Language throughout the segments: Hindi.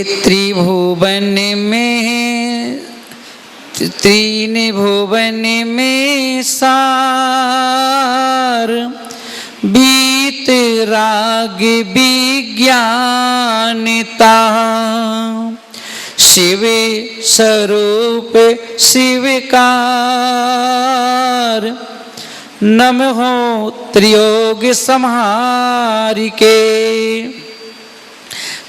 त्रिभुवन में तीन भुवन में सार बीत राग विज्ञानता शिव स्वरूप शिवकार नमो त्रियोग संहारिके।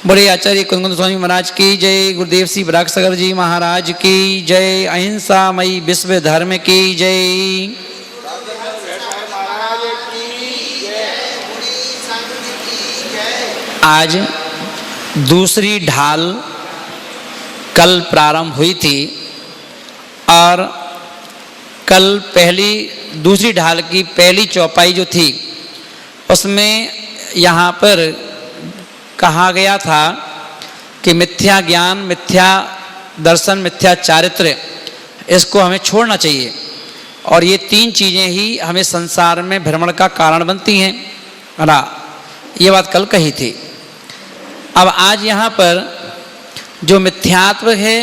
बड़े आचार्य कुंदकुंद स्वामी महाराज की जय, गुरुदेव श्री बराक सागर जी महाराज की जय, अहिंसा मई विश्व धर्म की जय। आज दूसरी ढाल कल प्रारंभ हुई थी और कल दूसरी ढाल की पहली चौपाई जो थी उसमें यहाँ पर कहा गया था कि मिथ्या ज्ञान, मिथ्या दर्शन, मिथ्या चारित्र इसको हमें छोड़ना चाहिए और ये तीन चीज़ें ही हमें संसार में भ्रमण का कारण बनती हैं। ना ये बात कल कही थी। अब आज यहाँ पर जो मिथ्यात्व है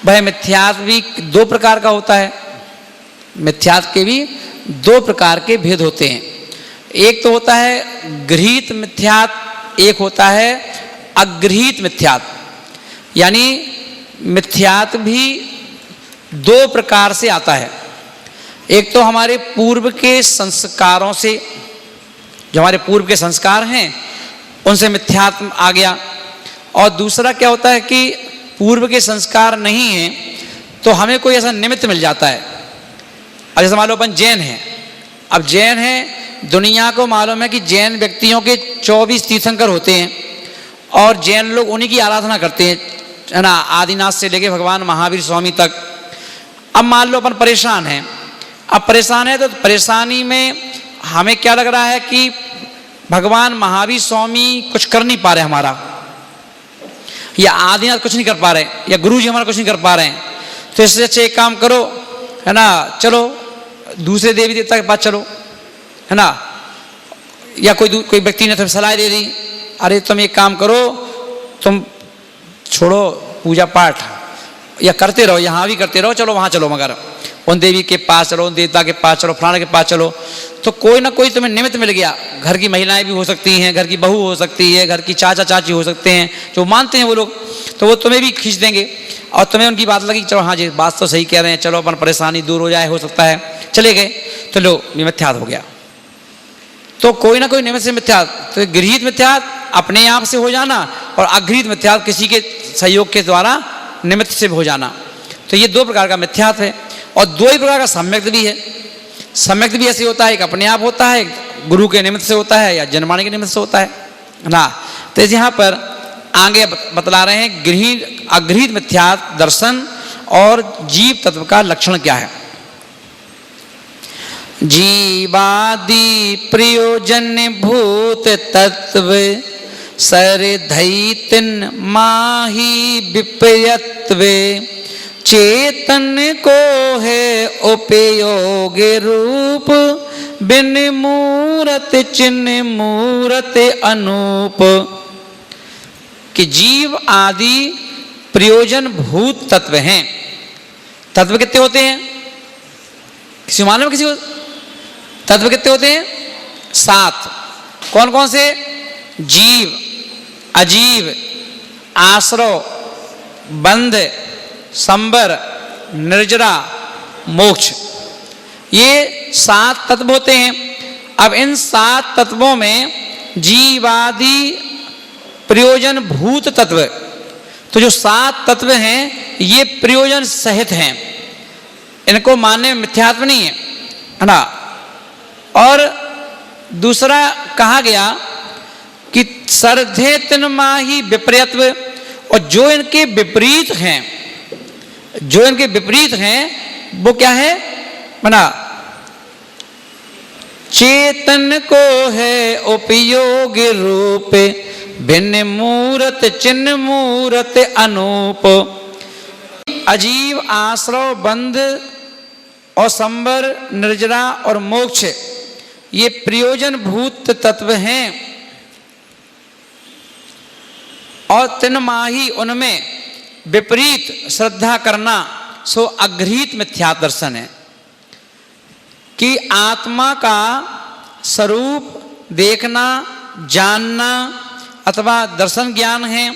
वह मिथ्यात्व भी दो प्रकार का होता है। मिथ्यात्व के भी दो प्रकार के भेद होते हैं। एक तो होता है गृहीत मिथ्यात्व, एक होता है अगृहीत मिथ्यात्व। यानी मिथ्यात्व भी दो प्रकार से आता है। एक तो हमारे पूर्व के संस्कारों से, जो हमारे पूर्व के संस्कार हैं उनसे मिथ्यात्व आ गया, और दूसरा क्या होता है कि पूर्व के संस्कार नहीं हैं तो हमें कोई ऐसा निमित्त मिल जाता है। अब जैसे मान लो अपन जैन हैं, अब जैन हैं, दुनिया को मालूम है कि जैन व्यक्तियों के 24 तीर्थंकर होते हैं और जैन लोग उन्हीं की आराधना करते हैं, है ना, आदिनाथ से लेके भगवान महावीर स्वामी तक। अब मान लो अपन परेशान हैं, अब परेशान है तो परेशानी में हमें क्या लग रहा है कि भगवान महावीर स्वामी कुछ कर नहीं पा रहे हमारा, या आदिनाथ कुछ नहीं कर पा रहे, या गुरु जी हमारा कुछ नहीं कर पा रहे हैं, तो इससे अच्छे एक काम करो, है ना, चलो दूसरे देवी देवता के पास चलो, है ना। या कोई व्यक्ति ने तुम्हें सलाह दे दी, अरे तुम एक काम करो, तुम छोड़ो पूजा पाठ या करते रहो, यहाँ भी करते रहो, चलो वहाँ चलो, मगर उन देवी के पास चलो, उन देवता के पास चलो, फलाने के पास चलो, तो कोई ना कोई तुम्हें निमित्त मिल गया। घर की महिलाएं भी हो सकती हैं, घर की बहू हो सकती है, घर की चाचा चाची हो सकते हैं, जो मानते हैं वो लोग, तो वो तुम्हें भी खींच देंगे और तुम्हें उनकी बात लगी, चलो हाँ जी बात तो सही कह रहे हैं, चलो अपन परेशानी दूर हो जाए, हो सकता है, चले गए, तो लो मिथ्यात्व हो गया। तो कोई ना कोई निमित्त से मिथ्यात्व, तो गृहीत मिथ्यात्व अपने आप से हो जाना और अगृहीत मिथ्यात्व किसी के सहयोग के द्वारा निमित्त से हो जाना। तो ये दो प्रकार का मिथ्यात्व है। और दो ही प्रकार का सम्यक्त भी है। सम्यक्त भी ऐसे होता है, एक अपने आप होता है, गुरु के निमित्त से होता है, या जन्माने के निमित्त से होता है ना। तो यहाँ पर आगे बतला रहे हैं गृहीत अगृहीत मिथ्यात्व दर्शन और जीव तत्व का लक्षण क्या है। जीवादि प्रयोजन भूत तत्व सरधैतिन माही विपर्यत्व चेतन को है उपयोग रूप बिन मूरत चिन्ह मूरत अनूप। कि जीव आदि प्रयोजन भूत तत्व हैं। तत्व कितने होते हैं किसी मालूम है? किसी को तत्व कितने होते हैं? 7। कौन कौन से? जीव, अजीव, आश्रव, बंध, संबर, निर्जरा, मोक्ष, ये 7 तत्व होते हैं। अब इन 7 तत्वों में जीवादि प्रयोजन भूत तत्व, तो जो 7 तत्व हैं ये प्रयोजन सहित हैं, इनको मानने में मिथ्यात्व नहीं है ना। और दूसरा कहा गया कि सरधे तिन्माही विपर्यत्व, और जो इनके विपरीत हैं, जो इनके विपरीत हैं वो क्या है? बना चेतन को है उपयोग रूप भिन्न मूरत चिन्ह मूरत अनूप। अजीव, आश्रव, बंध और संबर, निर्जरा और मोक्ष ये प्रयोजन भूत तत्व हैं। और तिन्माही उनमें विपरीत श्रद्धा करना सो अघृत मिथ्या दर्शन है। कि आत्मा का स्वरूप देखना, जानना अथवा दर्शन ज्ञान है,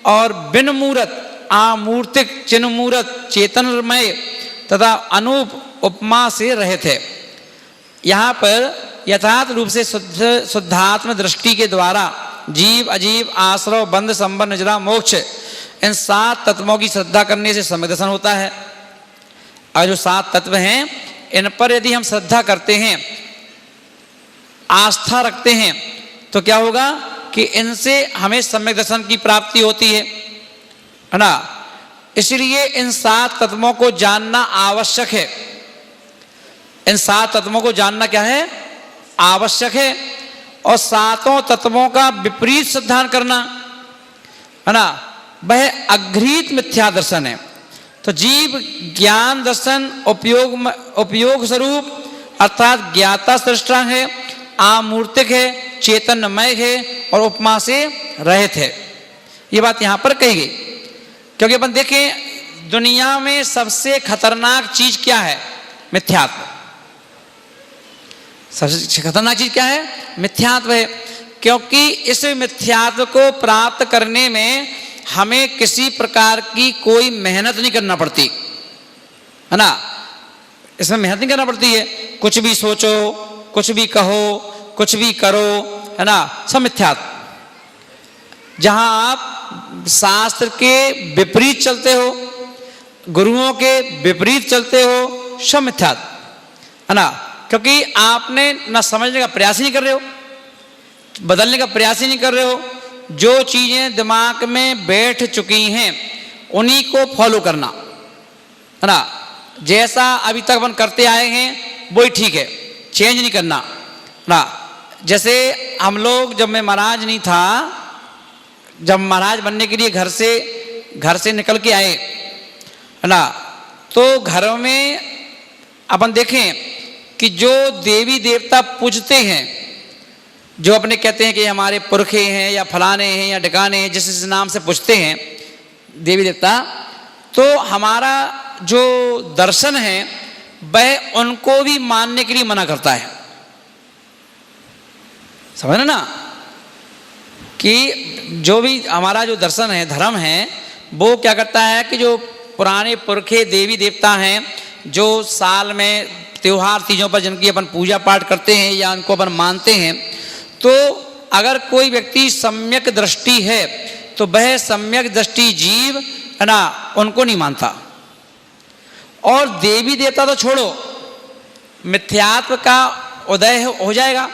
और बिन मूर्त, आमूर्तिक, चिन्ह मूर्त, चेतनमय तथा अनूप उपमा से रहित है। यहाँ पर यथार्थ रूप से शुद्धात्म दृष्टि के द्वारा जीव, अजीव, आश्रव, बंध, संबंध, निजरा, मोक्ष, इन 7 तत्वों की श्रद्धा करने से सम्यक दर्शन होता है। और जो 7 तत्व हैं, इन पर यदि हम श्रद्धा करते हैं, आस्था रखते हैं, तो क्या होगा कि इनसे हमें सम्यक दर्शन की प्राप्ति होती है ना। इसलिए इन 7 तत्वों को जानना आवश्यक है। इन 7 तत्वों को जानना क्या है? आवश्यक है। और 7 तत्वों का विपरीत सिद्धांत करना है ना, वह अघृत मिथ्या दर्शन है। तो जीव ज्ञान दर्शन उपयोग स्वरूप अर्थात ज्ञाता सृष्टा है, आमूर्तिक है, चेतनमय है और उपमा से रहित है। ये बात यहाँ पर कही गई। क्योंकि अपन देखें, दुनिया में सबसे खतरनाक चीज क्या है? मिथ्यात्व। सबसे खतरनाक चीज क्या है? मिथ्यात्व है। क्योंकि इस मिथ्यात्व को प्राप्त करने में हमें किसी प्रकार की कोई मेहनत नहीं करना पड़ती है ना। इसमें मेहनत नहीं करना पड़ती है। कुछ भी सोचो, कुछ भी कहो, कुछ भी करो, है ना, सब मिथ्यात्व। जहां आप शास्त्र के विपरीत चलते हो, गुरुओं के विपरीत चलते हो, सब मिथ्यात्व है ना। क्योंकि आपने ना समझने का प्रयास ही नहीं कर रहे हो, बदलने का प्रयास ही नहीं कर रहे हो। जो चीजें दिमाग में बैठ चुकी हैं उन्हीं को फॉलो करना है ना। जैसा अभी तक अपन करते आए हैं वही ठीक है, चेंज नहीं करना ना। जैसे हम लोग, जब मैं महाराज नहीं था, जब महाराज बनने के लिए घर से निकल के आए है ना, तो घर में अपन देखें कि जो देवी देवता पूजते हैं, जो अपने कहते हैं कि हमारे पुरखे हैं या फलाने हैं या ढकाने हैं, जिस नाम से पूछते हैं देवी देवता, तो हमारा जो दर्शन है वह उनको भी मानने के लिए मना करता है। समझ ना कि जो भी हमारा जो दर्शन है, धर्म है, वो क्या करता है कि जो पुराने पुरखे देवी देवता हैं, जो साल में त्योहार तीजों पर जिनकी अपन पूजा पाठ करते हैं या उनको अपन मानते हैं, तो अगर कोई व्यक्ति सम्यक दृष्टि है तो वह सम्यक दृष्टि जीव है ना, उनको नहीं मानता। और देवी देवता तो छोड़ो, मिथ्यात्व का उदय हो जाएगा।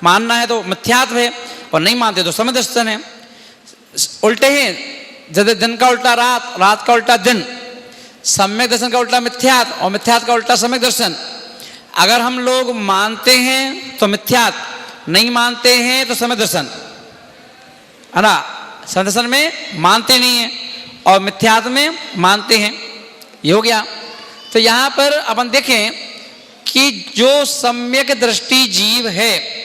मानना है तो मिथ्यात्व है, और नहीं मानते तो सम्यक दर्शन है। उल्टे हैं, जैसे दिन का उल्टा रात, रात का उल्टा दिन। सम्यक दर्शन का उल्टा मिथ्यात्व और मिथ्यात्व का उल्टा सम्यक दर्शन। अगर हम लोग मानते हैं तो मिथ्यात्व, नहीं मानते हैं तो सम्यक दर्शन है ना। सम्यक दर्शन में मानते नहीं हैं और मिथ्यात्व में मानते हैं, ये हो गया। तो यहां पर अपन देखें कि जो सम्यक दृष्टि जीव है,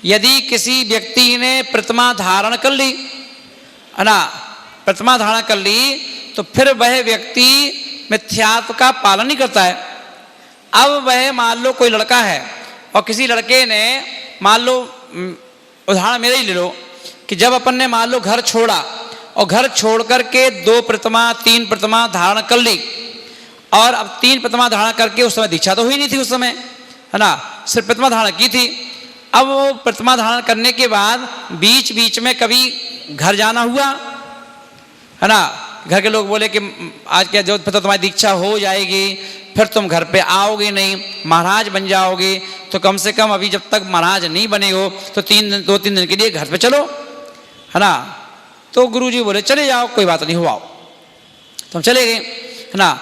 यदि किसी व्यक्ति ने प्रतिमा धारण कर ली है ना, प्रतिमा धारण कर ली, तो फिर वह व्यक्ति मिथ्यात्व का पालन नहीं करता है। अब वह मान लो कोई लड़का है और किसी लड़के ने, मान लो उदाहरण मेरा ही ले लो, कि जब अपन ने मान लो घर छोड़ा और घर छोड़ करके 2 प्रतिमा 3 प्रतिमा धारण कर ली, और अब 3 प्रतिमा धारण करके, उस समय दीक्षा तो हुई नहीं थी उस समय है ना, सिर्फ प्रतिमा धारण की थी। अब वो प्रतिमा धारण करने के बाद बीच बीच में कभी घर जाना हुआ है ना, घर के लोग बोले कि आज क्या जो फिर तो तुम्हारी दीक्षा हो जाएगी, फिर तुम घर पे आओगे नहीं, महाराज बन जाओगे, तो कम से कम अभी जब तक महाराज नहीं बने हो तो 2-3 दिन के लिए घर पे चलो है ना। तो गुरुजी बोले चले जाओ, कोई बात नहीं, हो आओ। तो हम चले गए है ना।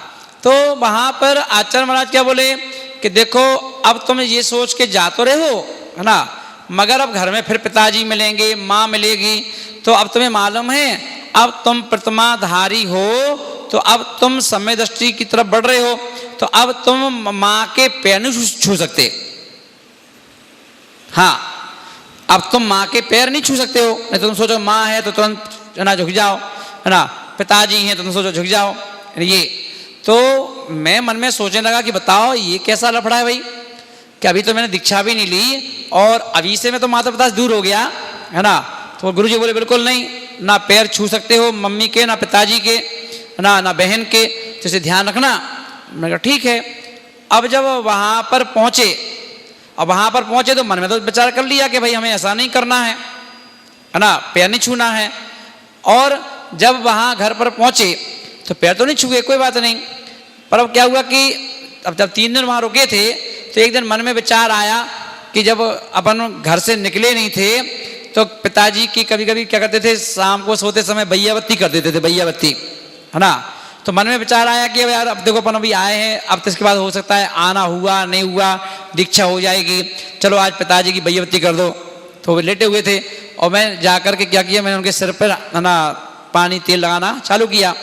तो वहां पर आचार्य महाराज क्या बोले कि देखो, अब तुम ये सोच के जा तो रहे हो है ना, मगर अब घर में फिर पिताजी मिलेंगे, माँ मिलेगी, तो अब तुम्हें मालूम है अब तुम प्रतिमाधारी हो, तो अब तुम सम्यक दृष्टि की तरफ बढ़ रहे हो, तो अब तुम माँ के पैर नहीं छू सकते। हाँ, अब तुम माँ के पैर नहीं छू सकते हो। नहीं तो तुम सोचो माँ है तो तुरंत है ना झुक जाओ, है ना, पिताजी हैं तो तुम सोचो झुक जाओ। ये तो मैं मन में सोचने लगा कि बताओ ये कैसा लफड़ा है भाई, कि अभी तो मैंने दीक्षा भी नहीं ली और अभी से मैं तो माता पिता से दूर हो गया, है ना। तो गुरुजी बोले बिल्कुल नहीं, ना पैर छू सकते हो मम्मी के, ना पिताजी के, ना बहन के, तो इसे ध्यान रखना। मैंने कहा ठीक है। अब जब वहाँ पर पहुँचे, अब वहाँ पर पहुँचे तो मन में तो विचार कर लिया कि भाई हमें ऐसा नहीं करना है ना, पैर नहीं छूना है। और जब वहाँ घर पर पहुँचे तो पैर तो नहीं छुए, कोई बात नहीं। पर अब क्या हुआ कि अब जब 3 दिन वहाँ रुके थे तो एक दिन मन में विचार आया कि जब अपन घर से निकले नहीं थे तो पिताजी की कभी कभी क्या करते थे, शाम को सोते समय बैया बत्ती कर देते थे, बैया बत्ती, है ना। तो मन में विचार आया कि यार अब देखो अपन अभी आए हैं, अब तो इसके बाद हो सकता है आना हुआ नहीं हुआ दीक्षा हो जाएगी, चलो आज पिताजी की बैया बत्ती कर दो। तो वो लेटे हुए थे और मैं जा कर के क्या किया, मैंने उनके सिर पर है ना पानी तेल लगाना चालू किया।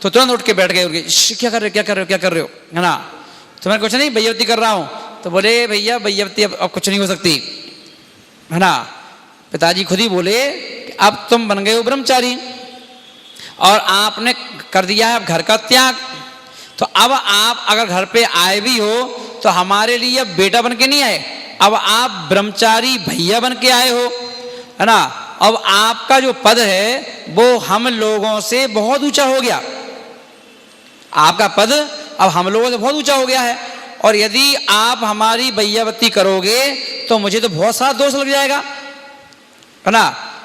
तो तुरंत उठ के बैठ गए, क्या कर रहे हो क्या कर रहे हो क्या कर रहे हो, है ना। तो मैंने कुछ नहीं बैया बत्ती कर रहा हूँ। तो बोले भैया बैया बत्ती अब कुछ नहीं हो सकती, है ना। पिताजी खुद ही बोले अब तुम बन गए हो ब्रह्मचारी और आपने कर दिया है अब घर का त्याग, तो अब आप अगर घर पे आए भी हो तो हमारे लिए अब बेटा बन के नहीं आए, अब आप ब्रह्मचारी भैया बन के आए हो, है ना। अब आपका जो पद है वो हम लोगों से बहुत ऊंचा हो गया, आपका पद अब हम लोगों से बहुत ऊंचा हो गया है। और यदि आप हमारी बैयाबत्ती करोगे तो मुझे तो बहुत सारा दोष लग जाएगा, है ना।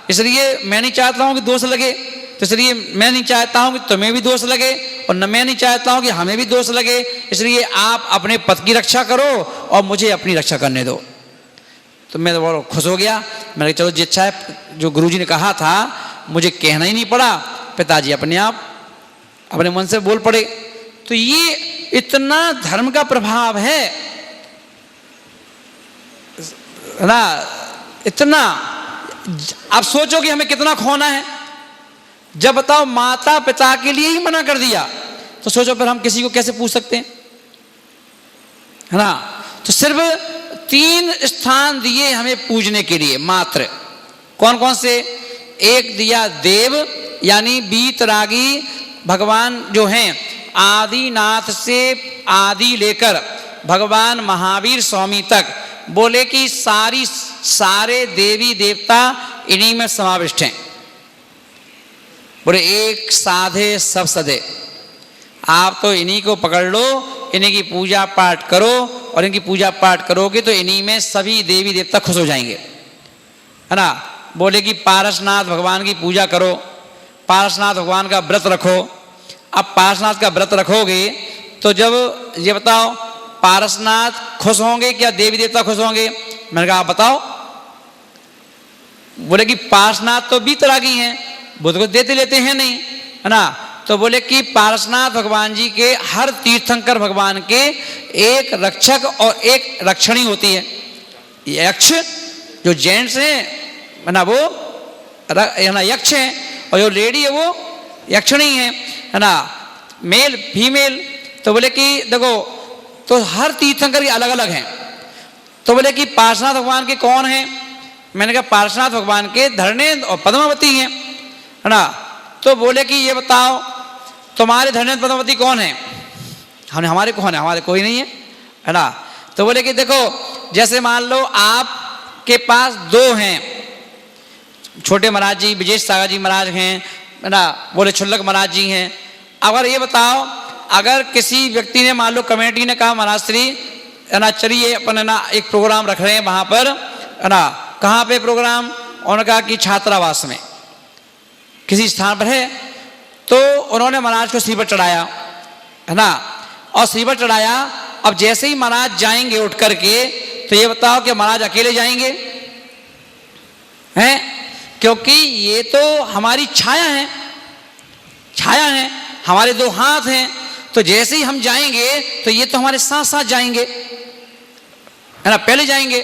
इसलिए मैं नहीं चाहता हूं कि दोष लगे, तो इसलिए मैं नहीं चाहता हूं कि तुम्हें भी दोष लगे और न मैं नहीं चाहता हूं कि हमें भी दोष लगे। इसलिए आप अपने पद की रक्षा करो और मुझे अपनी रक्षा करने दो। तो मैं तो बहुत खुश हो गया। मैंने कहा चलो जी अच्छा है, जो गुरुजी ने कहा था मुझे कहना ही नहीं पड़ा, पिताजी अपने आप अपने मन से बोल पड़े। तो ये इतना धर्म का प्रभाव है ना, इतना। आप सोचो कि हमें कितना खोना है। जब बताओ माता पिता के लिए ही मना कर दिया तो सोचो फिर हम किसी को कैसे पूछ सकते हैं, है ना। तो सिर्फ 3 स्थान दिए हमें पूजने के लिए मात्र। कौन कौन से? एक दिया देव यानी बीतरागी भगवान जो हैं, आदिनाथ से आदि लेकर भगवान महावीर स्वामी तक, बोले कि सारे देवी देवता इन्हीं में समाविष्ट हैं। बोले एक साधे सब सधे, आप तो इन्हीं को पकड़ लो, इन्हीं की पूजा पाठ करो और इनकी पूजा पाठ करोगे तो इन्हीं में सभी देवी देवता खुश हो जाएंगे, है ना। बोले कि पारसनाथ भगवान की पूजा करो, पारसनाथ भगवान का व्रत रखो। अब पारसनाथ का व्रत रखोगे तो जब ये बताओ पारसनाथ खुश होंगे क्या देवी देवता खुश होंगे? मैंने कहा आप बताओ। बोले कि पारसनाथ तो बीतरागी हैं, वो तो कुछ देते लेते हैं नहीं, है ना। तो बोले कि पारसनाथ भगवान जी के हर तीर्थंकर भगवान के एक रक्षक और एक रक्षणी होती है। यक्ष जो जेंट्स हैं, है ना, वो है ना यक्ष हैं, और जो लेडी है वो यक्षणी है ना, मेल फीमेल। तो बोले कि देखो तो हर तीर्थंकर के अलग अलग हैं। तो बोले कि पार्श्वनाथ भगवान के कौन हैं? मैंने कहा पार्श्वनाथ भगवान के धर्णेन्द्र और पद्मावती हैं, है ना। तो बोले कि ये बताओ तुम्हारे धर्णेन्द्र पद्मावती कौन है? हमने हमारे कौन है? हमारे कोई नहीं है, है ना। तो बोले कि देखो जैसे मान लो आपके पास 2 हैं, छोटे महाराज जी विजय सागर जी महाराज हैं, है ना, बोले छुल्लक महाराज जी हैं। अगर ये बताओ अगर किसी व्यक्ति ने मान लो कमेटी ने कहा महाराज श्री, है ना, चलिए अपन है ना एक प्रोग्राम रख रहे हैं वहाँ पर, है ना, कहाँ पे प्रोग्राम? उन्होंने कहा कि छात्रावास में किसी स्थान पर है। तो उन्होंने महाराज को श्रीफल चढ़ाया, है ना, और श्रीफल चढ़ाया। अब जैसे ही महाराज जाएंगे उठ करके, तो ये बताओ कि महाराज अकेले जाएंगे हैं? क्योंकि ये तो हमारी छाया है, छाया है, हमारे 2 हाथ हैं। तो जैसे ही हम जाएंगे तो ये तो हमारे साथ साथ जाएंगे, है ना, पहले जाएंगे।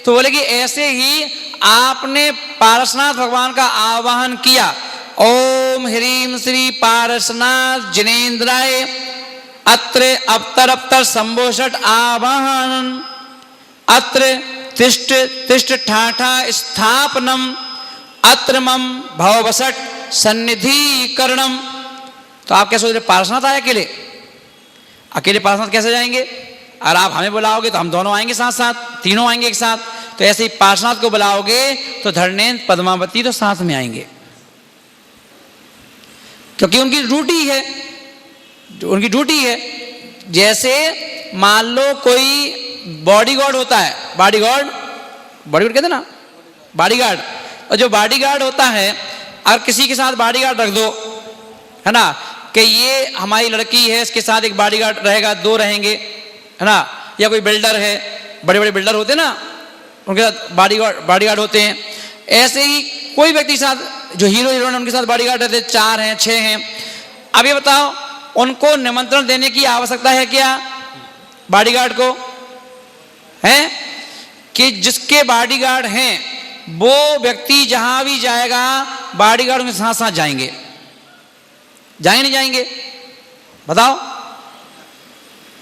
तो बोले कि ऐसे ही आपने पारसनाथ भगवान का आवाहन किया, ओम ह्रीम श्री पारसनाथ जिनेन्द्राय अत्र अवतर संभोषट आवाहन अत्र तिष्ठ तिष्ठ ठाठा स्थापनम अत्र मम भववसट सन्निधि करणम। तो आप क्या सोच रहे, पार्श्वनाथ आए अकेले? अकेले पार्श्वनाथ कैसे जाएंगे? और आप हमें बुलाओगे तो हम दोनों आएंगे साथ साथ, तीनों आएंगे एक साथ। तो ऐसे ही पार्श्वनाथ को बुलाओगे तो धर्मेंद्र पद्मावती तो साथ में आएंगे, क्योंकि उनकी ड्यूटी है, उनकी ड्यूटी है। जैसे मान लो कोई बॉडीगार्ड होता है, बॉडीगार्ड कहते ना, बॉडीगार्ड। और जो बॉडीगार्ड होता है, और किसी के साथ बॉडीगार्ड रख दो, है ना, कि ये हमारी लड़की है, इसके साथ एक बॉडीगार्ड रहेगा, दो रहेंगे, है ना। या कोई बिल्डर है, बड़े बड़े बिल्डर होते हैं ना, उनके साथ बॉडीगार्ड होते हैं। ऐसे ही कोई व्यक्ति के साथ, जो हीरो हीरोइन उनके साथ बॉडीगार्ड रहते, 4 हैं 6 हैं। अब ये बताओ, उनको निमंत्रण देने की आवश्यकता है क्या बॉडीगार्ड को? है कि जिसके बॉडीगार्ड हैं वो व्यक्ति जहां भी जाएगा बॉडीगार्ड उनके साथ साथ जाएंगे, जाएंगे नहीं जाएंगे? बताओ,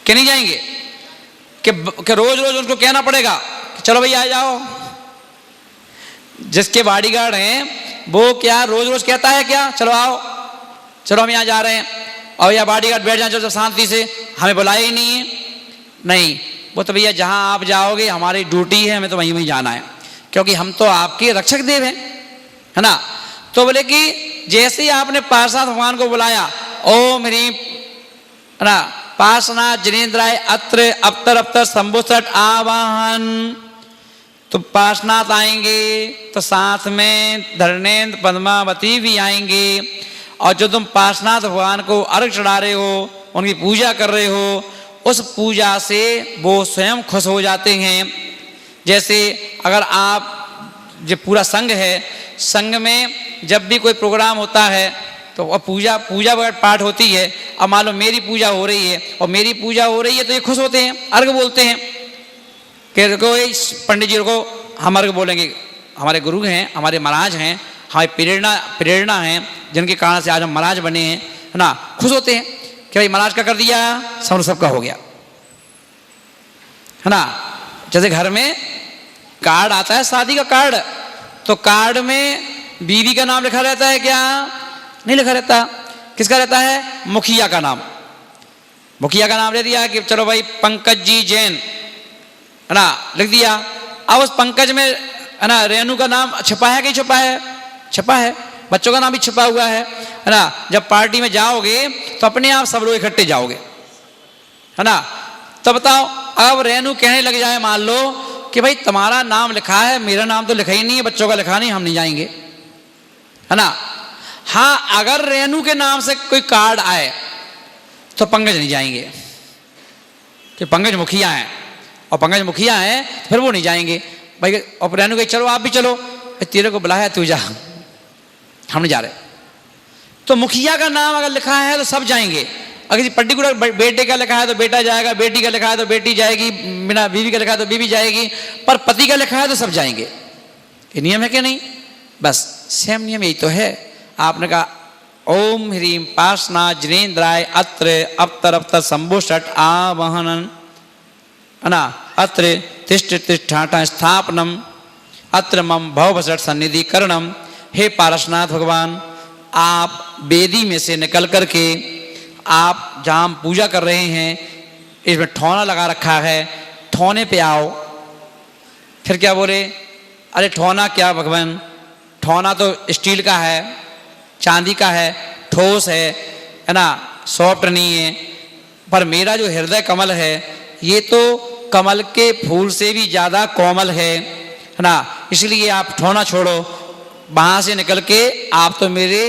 कि नहीं जाएंगे? कि रोज रोज उनको कहना पड़ेगा कि चलो भैया आ जाओ? जिसके बॉडीगार्ड हैं वो क्या रोज रोज कहता है क्या, चलो आओ, चलो हम यहाँ जा रहे हैं, और या बॉडीगार्ड बैठ जाए चलो शांति से, हमें बुलाया ही नहीं है? नहीं, वो तो भैया जहां आप जाओगे हमारी ड्यूटी है, हमें तो वहीं जाना है, क्योंकि हम तो आपके रक्षक देव हैं, है ना। तो बोले कि जैसे ही आपने पार्श्वनाथ भगवान को बुलाया, ओम ह्रीम, है ना, पार्श्वनाथ जिनेन्द्राय अत्र अवतर अवतर शंभुसट आवाहन। तो पार्श्वनाथ आएंगे तो साथ में धर्मेंद्र पद्मावती भी आएंगे। और जो तुम पार्श्वनाथ भगवान को अर्घ चढ़ा रहे हो, उनकी पूजा कर रहे हो, उस पूजा से वो स्वयं खुश हो जाते हैं। जैसे अगर आप, जो पूरा संघ है, संघ में जब भी कोई प्रोग्राम होता है तो पूजा वगैरह पाठ होती है, अब मान लो मेरी पूजा हो रही है और मेरी पूजा हो रही है तो ये खुश होते हैं, अर्घ बोलते हैं कि पंडित जी को हम अर्घ बोलेंगे, हमारे गुरु हैं, हमारे महाराज हैं, हमारी प्रेरणा है, जिनके कारण से आज हम महाराज बने हैं, है ना। खुश होते हैं कि भाई महाराज का कर दिया, सबका हो गया, है ना। जैसे घर में कार्ड आता है, शादी का कार्ड, तो कार्ड में बीवी का नाम लिखा रहता है क्या? नहीं लिखा रहता। किसका रहता है? मुखिया का नाम। मुखिया का नाम ले दिया कि चलो भाई पंकज जी जैन, है ना, लिख दिया। अब उस पंकज में, है ना, रेणु का नाम छिपा है कि छुपा है? छिपा है। बच्चों का नाम भी छिपा हुआ है ना। जब पार्टी में जाओगे तो अपने आप सब लोग इकट्ठे जाओगे, है ना। तो बताओ, अब रेणु कहने लग जाए मान लो कि भाई तुम्हारा नाम लिखा है, मेरा नाम तो लिखा ही नहीं है, बच्चों का लिखा नहीं, हम नहीं जाएंगे, है ना। हाँ, अगर रेणु के नाम से कोई कार्ड आए तो पंकज नहीं जाएंगे, कि पंकज मुखिया है, और पंकज मुखिया है फिर वो नहीं जाएंगे भाई। और रेणु कहे चलो आप भी चलो, तेरे को बुलाया तू जा, हम नहीं जा रहे। तो मुखिया का नाम अगर लिखा है तो सब जाएंगे, अगर किसी पर्टिकुलर बेटे का लिखा है तो बेटा जाएगा, बेटी का लिखा है तो बेटी जाएगी, बिना बीवी का लिखा है तो बीवी जाएगी, पर पति का लिखा है तो सब जाएंगे। ये नियम है कि नहीं? बस सेम नियम यही तो है। आपने कहा ओम ह्रीम पार्श्वनाथ जिनेन्द्राय अत्र अवतर अवतर शंभुसट आवाहनम, है ना, अत्र तिष्ठ तिष्ठाटा स्थापनम अत्र मम भवभसट सन्निधि करणम। हे पार्श्वनाथ भगवान, आप वेदी में से निकल करके आप जहाँ हम पूजा कर रहे हैं इसमें ठौना लगा रखा है, ठौने पे आओ। फिर क्या बोले? अरे ठौना क्या भगवान, ठौना तो स्टील का है, चांदी का है, ठोस है ना, सॉफ्ट नहीं है। पर मेरा जो हृदय कमल है ये तो कमल के फूल से भी ज़्यादा कोमल है ना, इसलिए आप ठौना छोड़ो, वहाँ से निकल के आप तो मेरे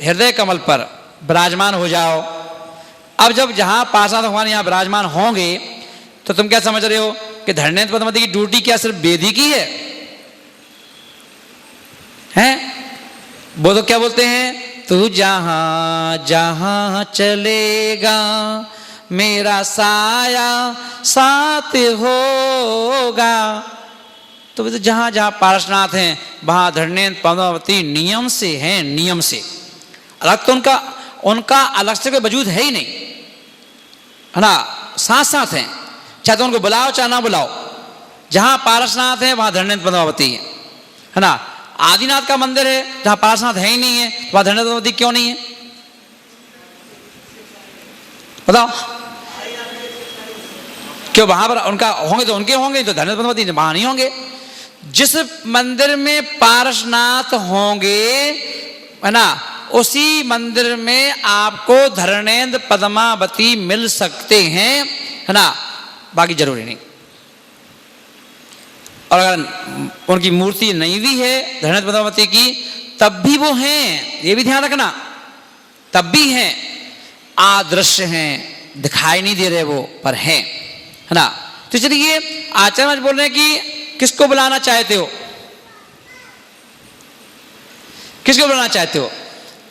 हृदय कमल पर विराजमान हो जाओ। अब जब जहाँ पार्श्वनाथ भगवान यहाँ विराजमान होंगे तो तुम क्या समझ रहे हो कि धर्मेंद्र पद्मावती की ड्यूटी क्या सिर्फ वेदी की है? हैं? वो तो क्या बोलते हैं, तू जहाँ जहाँ चलेगा मेरा साया साथ होगा। तो जहाँ जहाँ पार्श्वनाथ हैं वहाँ धर्मेंद्र पद्मावती नियम से हैं, नियम से। अलग तो उनका अलग से कोई वजूद है ही नहीं, है ना, साथ साथ हैं, चाहे तो उनको बुलाओ चाहे ना बुलाओ। जहाँ पार्श्वनाथ हैं वहाँ धर्मेंद्र पद्मावती है ना। आदिनाथ का मंदिर है जहां पार्श्वनाथ है ही नहीं है, वहां धरणेन्द्र पद्मावती क्यों नहीं है? बताओ क्यों? वहां पर उनका होंगे तो उनके होंगे, तो धरणेन्द्र पद्मावती वहां नहीं होंगे। जिस मंदिर में पार्श्वनाथ होंगे है ना, उसी मंदिर में आपको धरणेन्द्र पद्मावती मिल सकते हैं, है ना, बाकी जरूरी नहीं। और अगर उनकी मूर्ति नहीं भी है धरणेन्द्र पद्मावती की, तब भी वो हैं, ये भी ध्यान रखना, तब भी हैं, आदृश्य हैं, दिखाई नहीं दे रहे वो, पर हैं, है ना। तो चलिए आचार्य महाराज बोल रहे हैं कि किसको बुलाना चाहते हो, किसको बुलाना चाहते हो,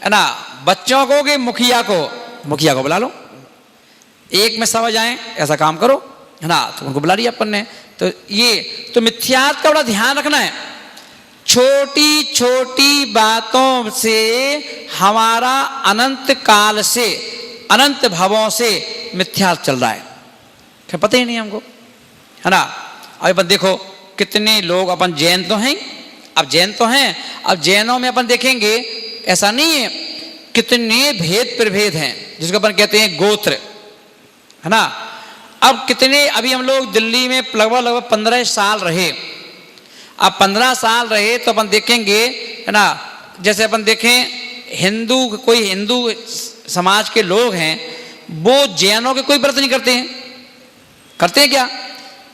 है ना, बच्चों को कि मुखिया को? मुखिया को बुला लो, एक में समझ आए ऐसा काम करो, है ना, तो उनको बुला लिया अपन ने। तो ये तो मिथ्यात्व का बड़ा ध्यान रखना है। छोटी छोटी बातों से हमारा अनंत काल से, अनंत भवों से मिथ्यात्व चल रहा है, क्या पता ही नहीं हमको, है ना। अब अपन देखो कितने लोग, अपन जैन तो हैं, अब जैन तो हैं, अब जैनों में अपन देखेंगे ऐसा नहीं है, कितने भेद प्रभेद हैं, जिसको अपन कहते हैं गोत्र, है ना। अब कितने, अभी हम लोग दिल्ली में लगभग 15 साल रहे, अब 15 साल रहे तो अपन देखेंगे, है ना, जैसे अपन देखें हिंदू, कोई हिंदू समाज के लोग हैं, वो जैनों के कोई व्रत नहीं करते हैं। करते हैं क्या?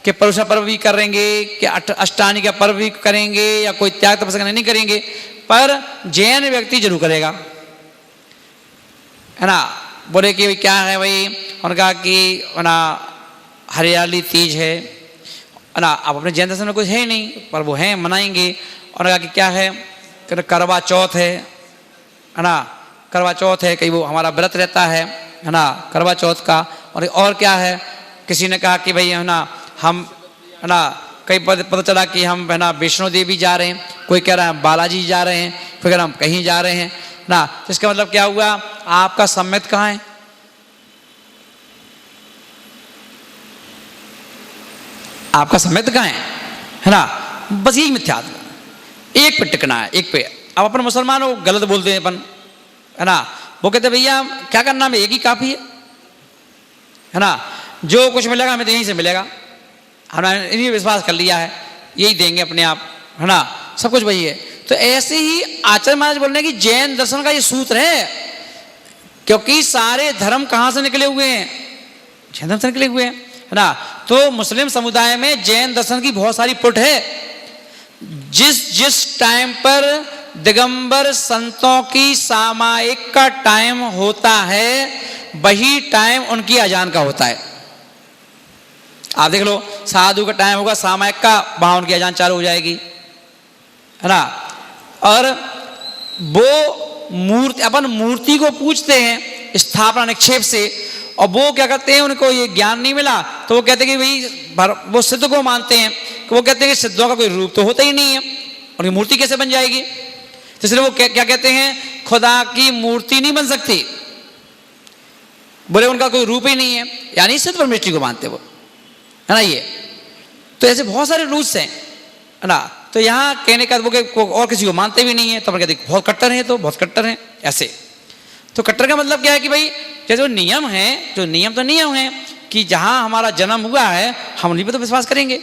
कि परुषा पर्व भी करेंगे, कि अष्टानी का पर्व भी करेंगे, या कोई त्याग तपस्या नहीं करेंगे, पर जैन व्यक्ति जरूर करेगा, है ना। बोले कि क्या है भाई, उन्होंने कहा कि ना हरियाली तीज है ना, अब अपने जैन दर्शन में कुछ है ही नहीं, पर वो है, मनाएंगे। और कहा कि क्या है, करवा चौथ है ना, करवा चौथ है, कहीं वो हमारा व्रत रहता है ना, करवा चौथ का। और क्या है, किसी ने कहा कि भाई है ना, हम है ना, कई पता चला कि हम है ना वैष्णो देवी जा रहे हैं, कोई कह रहा है बालाजी जा रहे हैं, कोई कह रहा हम कहीं जा रहे हैं ना। तो इसका मतलब क्या हुआ, आपका सम्मत कहाँ है? आपका सम्मत कहाँ है ना। बस यही मिथ्यात्व, एक पे टिकना है, एक पे। अब अपन मुसलमान हो, गलत बोलते हैं अपन, है ना, वो कहते भैया क्या करना, हमें एक ही काफी है ना, जो कुछ मिलेगा हमें तो यहीं से मिलेगा, हमने इन्हीं विश्वास कर लिया है, यही देंगे अपने आप, है ना, सब कुछ वही है। तो ऐसे ही आचार्य महाराज बोल रहे हैं कि जैन दर्शन का ये सूत्र है, क्योंकि सारे धर्म कहाँ से निकले हुए हैं, जैन दर्शन से निकले हुए हैं, है ना। तो मुस्लिम समुदाय में जैन दर्शन की बहुत सारी पुट है। जिस टाइम पर दिगंबर संतों की सामायिक का टाइम होता है, वही टाइम उनकी अजान का होता है। आप देख लो, साधु का टाइम होगा सामायिक का, वहां उनकी अजान चालू हो जाएगी, है ना। और वो मूर्ति, अपन मूर्ति को पूजते हैं स्थापना निक्षेप से, और वो क्या करते हैं, उनको ये ज्ञान नहीं मिला तो वो कहते हैं कि भाई वो सिद्ध को मानते हैं, कि वो कहते हैं कि सिद्धों का कोई रूप तो होता ही नहीं है, उनकी मूर्ति कैसे बन जाएगी। तो इसलिए वो क्या कहते हैं, खुदा की मूर्ति नहीं बन सकती, बोले उनका कोई रूप ही नहीं है, यानी सिद्ध परमेश्वरी को मानते वो, है ना। ये तो ऐसे बहुत सारे रूल्स हैं, है ना। तो यहाँ कहने का वो और किसी को मानते भी नहीं है, तो अपन कहते बहुत कट्टर हैं, तो बहुत कट्टर हैं ऐसे। तो कट्टर का मतलब क्या है कि भाई जैसे नियम है, जो नियम तो नियम है कि जहाँ हमारा जन्म हुआ है हम उन्हीं पर तो विश्वास करेंगे।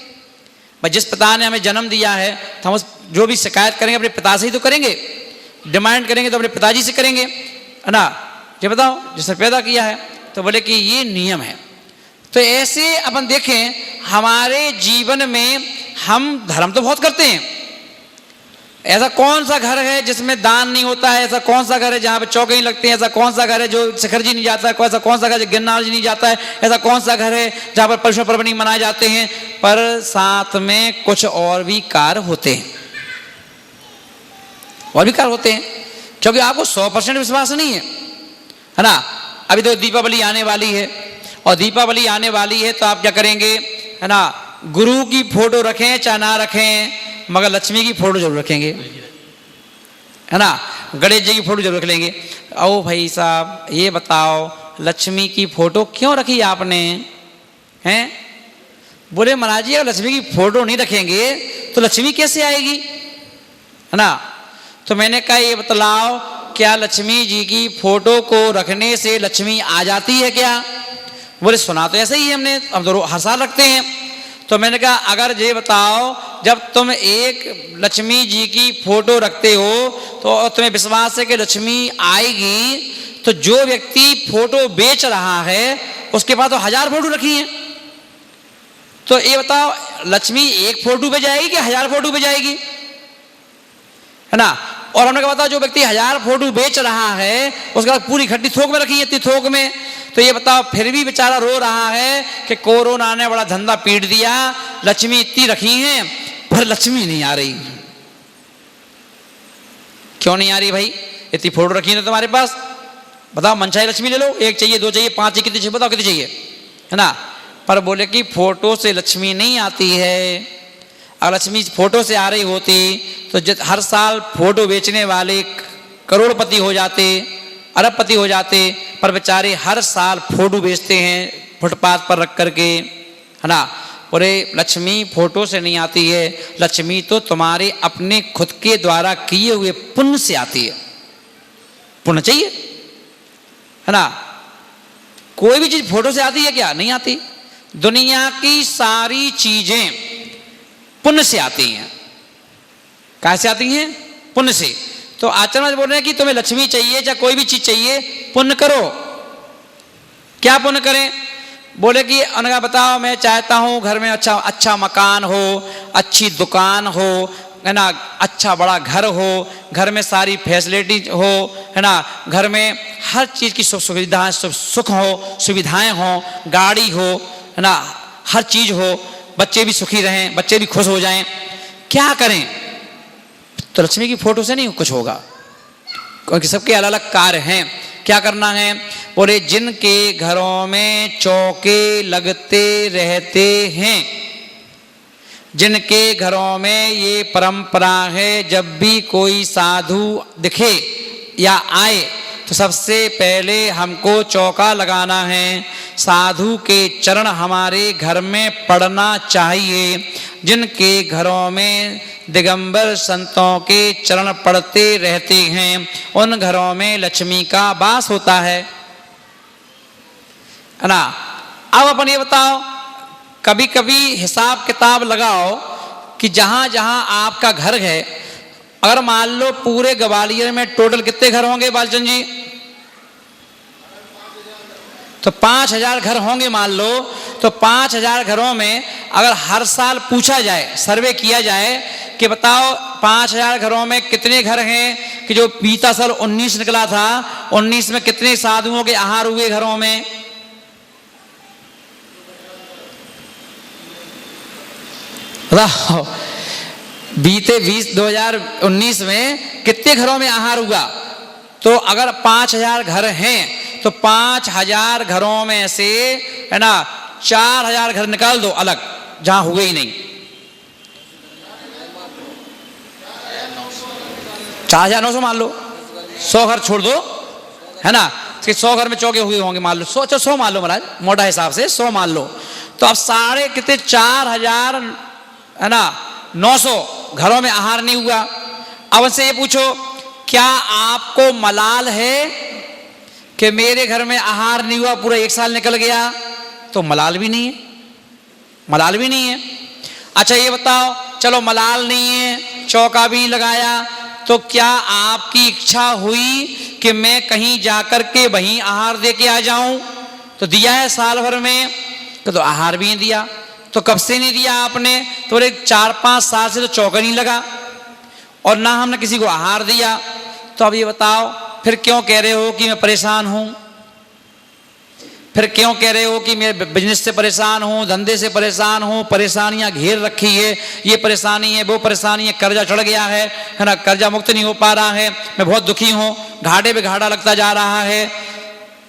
भाई जिस पिता ने हमें जन्म दिया है तो हम उस जो भी शिकायत करेंगे अपने पिता से ही तो करेंगे, डिमांड करेंगे तो अपने पिताजी से करेंगे, है ना। ये बताओ जिसने पैदा किया है, तो बोले कि ये नियम है। तो ऐसे अपन देखें हमारे जीवन में हम धर्म तो बहुत करते हैं, ऐसा कौन सा घर है जिसमें दान नहीं होता है, ऐसा कौन सा घर है जहाँ पे चौके नहीं लगते हैं, ऐसा कौन सा घर है जो शिखर जी नहीं जाता है, ऐसा कौन सा घर है गिरनार जी नहीं जाता है, ऐसा कौन सा घर है जहाँ पर परशुराम पर्व नहीं मनाए जाते हैं, पर साथ में कुछ और भी कार्य होते हैं, और भी कार्य होते हैं, क्योंकि आपको 100% विश्वास नहीं है ना। अभी तो दीपावली आने वाली है, और दीपावली आने वाली है तो आप क्या करेंगे, है ना, गुरु की फोटो रखें चाहे ना रखें, मगर लक्ष्मी की फोटो जरूर रखेंगे, है ना, गणेश जी की फोटो जरूर रख लेंगे। ओ भाई साहब ये बताओ लक्ष्मी की फोटो क्यों रखी आपने, हैं? बोले महाराज जी अगर लक्ष्मी की फोटो नहीं रखेंगे तो लक्ष्मी कैसे आएगी, है ना। तो मैंने कहा ये बतलाओ, क्या लक्ष्मी जी की फोटो को रखने से लक्ष्मी आ जाती है क्या? बोले सुना तो ऐसा ही है हमने, हम तो हर साल रखते हैं। तो मैंने कहा अगर ये बताओ, जब तुम एक लक्ष्मी जी की फोटो रखते हो तो तुम्हें विश्वास है कि लक्ष्मी आएगी, तो जो व्यक्ति फोटो बेच रहा है उसके पास तो 1000 फोटो रखी हैं। तो ये बताओ लक्ष्मी एक फोटो पे जाएगी कि 1000 फोटो पे जाएगी, है ना। और हमने कहा बताओ जो व्यक्ति 1000 फोटो बेच रहा है उसके बाद पूरी इकट्ठी थोक में रखी है, इतनी थोक में। तो ये बताओ फिर भी बेचारा रो रहा है कि कोरोना ने बड़ा धंधा पीट दिया, लक्ष्मी इतनी रखी हैं पर लक्ष्मी नहीं आ रही। क्यों नहीं आ रही भाई? इतनी फोटो रखी है तुम्हारे पास, बताओ मनचाही लक्ष्मी ले लो, 1 चाहिए 2 चाहिए 5 चाहिए, कितनी चाहिए बताओ, कितनी चाहिए, है ना। पर बोले कि फोटो से लक्ष्मी नहीं आती है। अगर लक्ष्मी फोटो से आ रही होती तो हर साल फोटो बेचने वाले करोड़पति हो जाते, अरबपति हो जाते, पर बेचारे हर साल फोटो बेचते हैं फुटपाथ पर रख करके, है ना। बोले लक्ष्मी फोटो से नहीं आती है, लक्ष्मी तो तुम्हारे अपने खुद के द्वारा किए हुए पुण्य से आती है। पुण्य चाहिए, है ना। कोई भी चीज फोटो से आती है क्या? नहीं आती। दुनिया की सारी चीजें पुण्य से आती हैं। कैसे आती हैं? पुण्य से। तो आचार्य बोल रहे हैं कि तुम्हें लक्ष्मी चाहिए या कोई भी चीज चाहिए, पुण्य करो। क्या पुण्य करें? बोले कि अनगा बताओ, मैं चाहता हूं घर में अच्छा मकान हो, अच्छी दुकान हो, है ना, अच्छा बड़ा घर हो, घर में सारी फैसिलिटी हो, है ना, घर में हर चीज की सुख सुविधाएं, सुख हो, सुविधाएं हो, गाड़ी हो, है ना, हर चीज हो, बच्चे भी सुखी रहें, बच्चे भी खुश हो जाएं। क्या करें? तो लक्ष्मी की फोटो से नहीं कुछ होगा, क्योंकि सबके अलग अलग कार्य हैं। क्या करना है? बोले जिनके घरों में चौके लगते रहते हैं, जिनके घरों में ये परंपरा है, जब भी कोई साधु दिखे या आए तो सबसे पहले हमको चौका लगाना है, साधु के चरण हमारे घर में पड़ना चाहिए। जिनके घरों में दिगंबर संतों के चरण पड़ते रहते हैं उन घरों में लक्ष्मी का वास होता है ना। अब अपन ये बताओ, कभी कभी हिसाब किताब लगाओ कि जहां जहां आपका घर है, अगर मान लो पूरे ग्वालियर में टोटल कितने घर होंगे बालचंद जी? तो 5000 घर होंगे मान लो। तो 5000 घरों में अगर हर साल पूछा जाए, सर्वे किया जाए कि बताओ 5000 घरों में कितने घर हैं कि जो बीता साल 19 निकला था, 19 में कितने साधुओं के आहार हुए घरों में? बताओ बीते 2019 में कितने घरों में आहार हुआ? तो अगर 5000 घर हैं तो 5000 घरों में से, है ना, 4000 घर निकाल दो अलग जहां हुए ही नहीं। 4900 मान लो, 100 घर छोड़ दो, है ना, 100 घर में चौके हुए होंगे मान लो, 100 मान लो महाराज, मोटा हिसाब से 100 मान लो। तो अब सारे कितने 4000, है ना, 900 घरों में आहार नहीं हुआ। अब उनसे ये पूछो, क्या आपको मलाल है कि मेरे घर में आहार नहीं हुआ, पूरा 1 साल निकल गया? तो मलाल भी नहीं है, मलाल भी नहीं है। अच्छा ये बताओ, चलो मलाल नहीं है, चौका भी लगाया, तो क्या आपकी इच्छा हुई कि मैं कहीं जाकर के वहीं आहार दे के आ जाऊं? तो दिया है साल भर में, तो आहार भी नहीं दिया। तो कब से नहीं दिया आपने? तो 4-5 साल से तो चौका नहीं लगा और ना हमने किसी को आहार दिया। तो अब ये बताओ, फिर क्यों कह रहे हो कि मैं परेशान हूं? फिर क्यों कह रहे हो कि मैं बिजनेस से परेशान हूं, धंधे से परेशान हूं, परेशानियां घेर रखी है, ये परेशानी है, वो परेशानी है, कर्जा चढ़ गया है ना, कर्जा मुक्त नहीं हो पा रहा है, मैं बहुत दुखी हूं, घाटे पे घाटा लगता जा रहा है।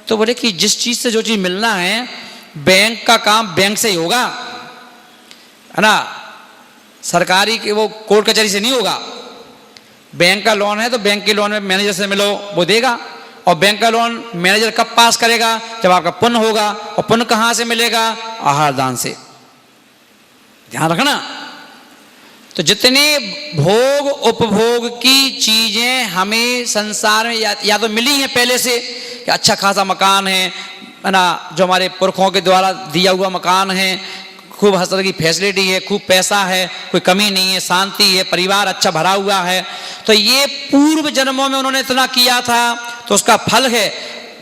तो बोले कि जिस चीज से जो चीज मिलना है, बैंक का काम बैंक से ही होगा, है ना, सरकारी के वो कोर्ट कचहरी से नहीं होगा। बैंक का लोन है तो बैंक के लोन में मैनेजर से मिलो, वो देगा। और बैंक का लोन मैनेजर कब पास करेगा? जब आपका पुण्य होगा। और पुण्य कहां से मिलेगा? आहार दान से। ध्यान रखना। तो तो जितने भोग उपभोग की चीजें हमें संसार में या तो मिली हैं पहले से कि अच्छा खासा मकान है ना, जो हमारे पुरखों के द्वारा दिया हुआ मकान है, खूब हर तरह की फैसिलिटी है, खूब पैसा है, कोई कमी नहीं है, शांति है, परिवार अच्छा भरा हुआ है, तो ये पूर्व जन्मों में उन्होंने इतना किया था तो उसका फल है।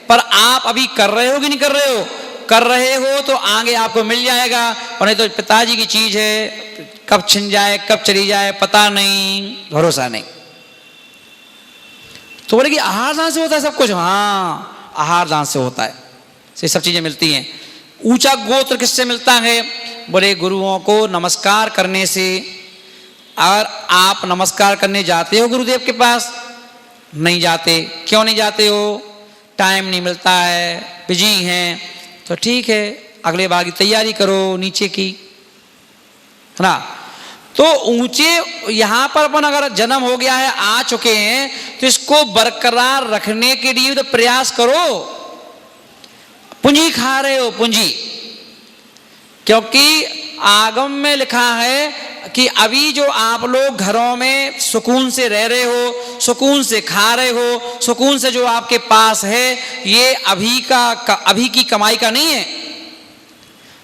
पर आप अभी कर रहे हो कि नहीं कर रहे हो? कर रहे हो तो आगे आपको मिल जाएगा, और नहीं तो पिताजी की चीज है, कब छिन जाए कब चली जाए पता नहीं, भरोसा नहीं। तो बोले कि आहार दान से होता है सब कुछ? हाँ, आहार दान से होता है, ये सब चीजें मिलती हैं। ऊंचा गोत्र किससे मिलता है? बोले गुरुओं को नमस्कार करने से। और आप नमस्कार करने जाते हो गुरुदेव के पास? नहीं जाते। क्यों नहीं जाते हो? टाइम नहीं मिलता है, बिजी हैं। तो ठीक है, अगले बार की तैयारी करो नीचे की, है ना। तो ऊंचे यहां पर अपन अगर जन्म हो गया है, आ चुके हैं, तो इसको बरकरार रखने के लिए तो प्रयास करो। पूंजी खा रहे हो, पूंजी, क्योंकि आगम में लिखा है कि अभी जो आप लोग घरों में सुकून से रह रहे हो, सुकून से खा रहे हो, सुकून से जो आपके पास है, ये अभी की कमाई का नहीं है,